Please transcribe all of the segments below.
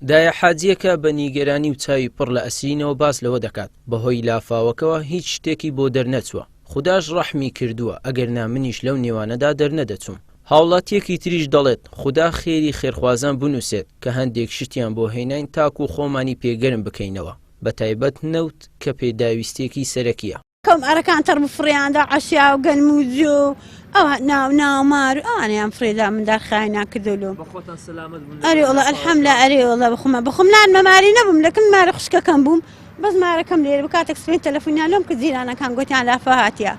دایە حاجیەکە بە نیگەرانی و چاوی پڕ لە ئەسینەوە باس لەوە دەکات بەهۆی لافاوەکەوە هیچ شتێکی بۆ دەرنەچووە. خودداش ڕەحمی کردووە ئەگەر نامنیش لەو نێوانەدا دەرنەدەچوم. هاوڵاتیەکی تریش دەڵێت خوددا خێری خێرخوازان بنووسێت کە هەندێک شتیان بۆ هێناین تاکو خۆمانی پێگەرم بکەینەوە بە تایبەت نەوت کە پێداویستێکی سەرەکیە. کەم ئەرەکان تەڕ بفڕیاندا عەشیا و گەنم و جۆ ئەوە ناومار و ئەوانیان فرێدا مندار خاینان کردولۆ ئەرێ وڵە ئەلحەمدوللا ئەرێ وڵە بخۆم لان مەماری نەبووم لەکن مارە خوشکەکەم بووم بەس مارەکەم لێرە بکاتێک سپێن تەلەفۆنیان لۆم کە جیرانەکان گوتیان لافە هاتیە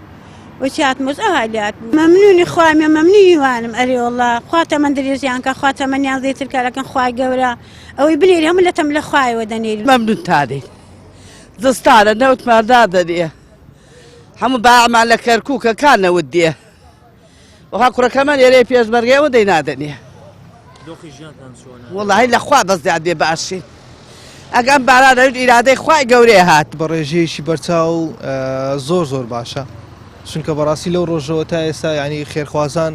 وچات مۆز ئەهالات مەمنونی خوامێ مەمنونی وانم ئەرێ وڵە خواتە من درێژیان کە خواتە منیان زێتر کارەکەن خوای گەورە ئەوەی بنێری هەموو لەتەم لە خوایەوە دەنێری مەمنون تادەین دەستانە نەوتماردا دەدێ هەموو باعمان لە کەرکووکە کانەوت دێ وها کوڕەکەمان ئێرەی پێشمەرگەوە دەی نادەنێ وەڵاهی لە خوا بەزیاد بێ باشین ئەگەم بارانەوت ئیرادەی خوای گەورەیە هات بە ڕێژەیەکی بەرچاو زۆر باشە چونکە بەڕاستی لەو ڕۆژەوە تا ئێستا ینی خێرخوازان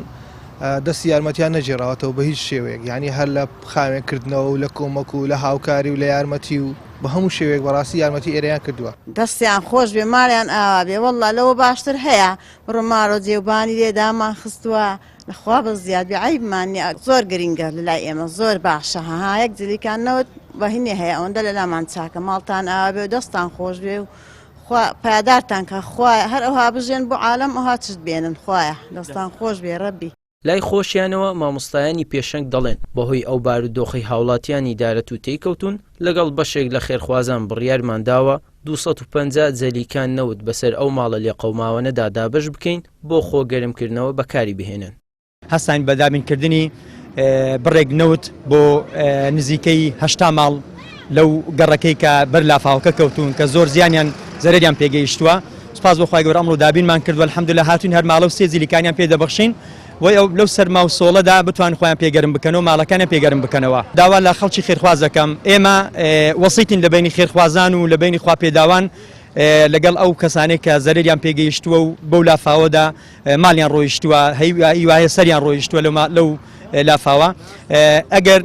دەستی یارمەتیان نەجێڕاوەتەوە بە هیچ شێوەیەک ینی هەر لە خاوێنکردنەوە و لە کۆمەک و لە هاوکاری و لە یارمەتی و بە هەموو شێوەیەک بەڕاستی یارمەتی ئێرەیان کردووە دەستیان خۆش بێ ماریان ئاوا بێ وەڵڵا لەوە باشتر هەیە ڕۆمارۆ جێوبانی لێدامان خستووە لەخوا بە زیاد بێ عیبمانی زۆر گرینگە لەلای ئێمە زۆر باشە ها یەک جلیکانەوە بەهینێ هەیە ئەوەندە لە لامان چاکە ماڵتان ئاوا بێ و دەستان خۆش بێ و پایدارتان کە خوایە هەر ئەوها بژێن بۆ عالەم ئەوها چت بێنن خوایە دەستان خۆش بێ ڕەبی. لای خۆشیانەوە مامۆستایانی پێشەنگ دەڵێن بەهۆی ئەو بارودۆخی هاوڵاتیانی دارەت و تێیکەوتون لەگەڵ بەشێک لە خێرخوازان بڕیارمان داوە 250 جەلیکان نەوت بەسەر ئەو ماڵە لێ قەوماوەنەدا دابش بکەین بۆ خۆگەرمکردنەوە بەکاری بهێنن. هەستان بەدابینکردنی بڕێک نەوت بۆ نزیکەی 80 ماڵ لەو گەڕەکەی کە بەر لافاوەکە کەوتون کە زۆر زیانیان زەرەریان پێگەیشتووە. سپاس بۆ خوای گەورە ئەمڕۆ دابینمان کردووە الحەمدوللا هاتوین هەر ماڵە و 3 جلیکانیان پێدەبەخشین وی لەو سەرما و سۆڵەدا بتوان خۆیان پێگەرم بکەنەوە ماڵەکانیان پێگەرم بکەنەوە. داوا لە خەڵکی خێرخوازەکەم ئێمە وەسیتین لە بینی خێرخوازان و لە بینی خوا پێداوان لەگەڵ ئەو کەسانێک کە زەرەریان پێگەیشتووە و بەو لافاوەدا ماڵیان ڕۆیشتووە هیوایە سەریان ڕۆیشتووە لەو لافاوە ئەگەر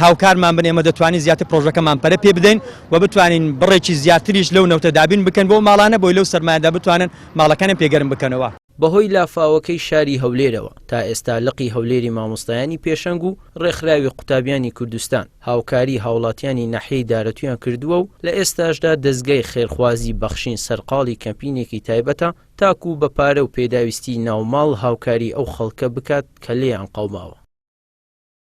هاوکارمان بن ئێمە دەتوانین زیاتر پرۆژەکەمان پەرە پێ بدەین و بتوانین بڕێکی زیاتریش لەو نەوتە دابین بکەن بۆ ماڵانە بۆی لەو سەرمایەدا بتوانن ماڵەکانیان پێگەرم بکەنەوە. بەهۆی لافاوەکەی شاری هەولێرەوە تا ئێستا لقی هەولێری مامۆستایانی پێشەنگ و ڕێکخراوی قوتابیانی کوردستان هاوکاری هاوڵاتیانی ناحیەی دارەتویان کردووە و لە ئێستاشدا دەستگای خێرخوازی بەخشین سەرقاڵی کەمپینێکی تایبەتە تاکو بە پارە و پێداویستی ناوماڵ هاوکاری ئەو خەڵکە بکات کە لێیان قەوماوە.